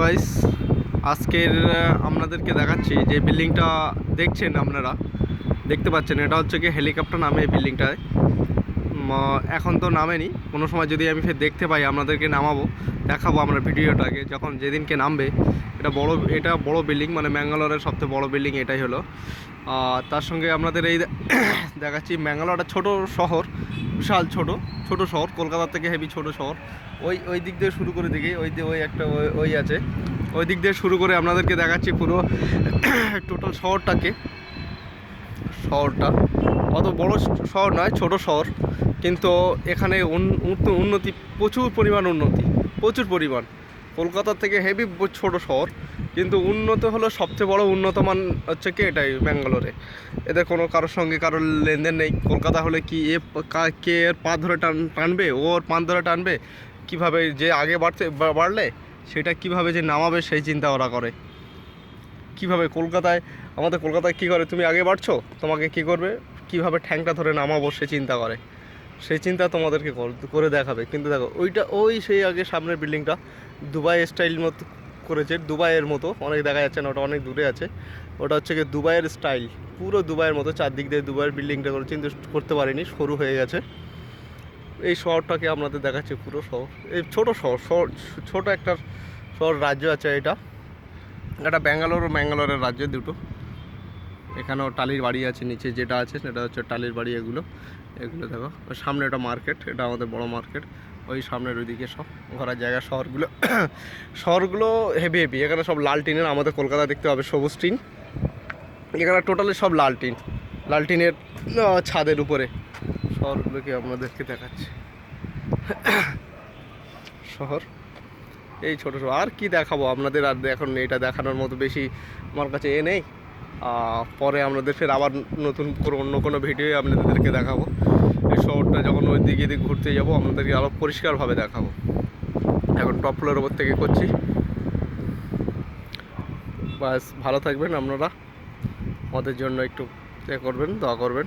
Guys, আজকের আপনাদেরকে দেখাচ্ছি যে বিল্ডিংটা দেখছেন, আপনারা দেখতে পাচ্ছেন, এটা হচ্ছে কি হেলিকপ্টার নামে এই বিল্ডিংটায়। এখন তো নামেনি, কোনো সময় যদি আমি ফের দেখতে পাই আপনাদেরকে নামাবো, দেখাবো আমরা ভিডিওটাকে যখন যেদিনকে নামবে। এটা বড় বিল্ডিং, মানে ম্যাঙ্গালোরের সবচেয়ে বড় বিল্ডিং এটাই হলো। তার সঙ্গে আপনাদের এই দেখাচ্ছি ম্যাঙ্গালোর একটা ছোটো শহর, বিশাল ছোট শহর, কলকাতার থেকে হেভি ছোট শহর। ওই দিক দিয়ে শুরু করে দিকে ওই একটা ওই আছে, ওই দিক দিয়ে শুরু করে আপনাদেরকে দেখাচ্ছি পুরো টোটাল শহরটা অত বড় শহর নয়, ছোট শহর, কিন্তু এখানে উন্নতি প্রচুর পরিমাণ। কলকাতার থেকে হেভি ছোট শহর, কিন্তু উন্নত হলো সবচেয়ে বড় উন্নতমান হচ্ছে কি এটাই ব্যাঙ্গালোরে। এদের কোনো কারোর সঙ্গে কারোর লেনদেন নেই। কলকাতা হলে কি কে এর পা ধরে টানবে, ওর পান ধরে টানবে, কীভাবে যে আগে বাড়লে সেটা কিভাবে যে নামাবে সেই চিন্তা ওরা করে। কিভাবে আমাদের কলকাতায় কী করে, তুমি আগে বাড়ছো, তোমাকে কি করবে, কিভাবে ঠ্যাংটা ধরে নামাবো সে চিন্তা করে। সেই চিন্তা তোমাদেরকে করে দেখাবে। কিন্তু দেখো সেই আগে সামনের বিল্ডিংটা দুবাই স্টাইল মতো করেছে, দুবাইয়ের মতো অনেক দেখা যাচ্ছে না, ওটা অনেক দূরে আছে। ওটা হচ্ছে কি দুবাইয়ের স্টাইল, পুরো দুবাইয়ের মতো চারদিক দিয়ে দুবাইয়ের বিল্ডিংটা করে চিন্তা করতে পারিনি, সরু হয়ে গেছে। এই শহরটাকে আপনাদের দেখাচ্ছে পুরো শহর, এই ছোট একটা শহর, রাজ্য আছে এটা ম্যাঙ্গালোরের রাজ্য দুটো। এখানেও টালির বাড়ি আছে, নিচে যেটা আছে সেটা হচ্ছে টালির বাড়ি। এগুলো দেখো, সামনে এটা মার্কেট, এটা আমাদের বড় মার্কেট। ওই সামনের ওইদিকে সব ঘোরার জায়গা। শহরগুলো হেভি। এখানে সব লাল টিনের, আমাদের কলকাতা দেখতে হবে সবুজ টিন, এখানে টোটালি সব লাল টিনের ছাদের উপরে শহরগুলোকে আপনাদেরকে দেখাচ্ছে। শহর এই ছোটো আর কি দেখাবো আপনাদের, আর এখন এটা দেখানোর মতো বেশি আমার কাছে নেই। পরে আপনাদের ফের আবার নতুন অন্য কোনো ভিডিও আপনাদেরকে দেখাবো। এই শহরটা যখন ওই দিকে ঘুরতে যাব আপনাদেরকে আরও পরিষ্কারভাবে দেখাবো। এখন টপ ফ্লোরের ওপর থেকে করছি। বাস, ভালো থাকবেন আপনারা, আমাদের জন্য একটু করবেন, দোয়া করবেন।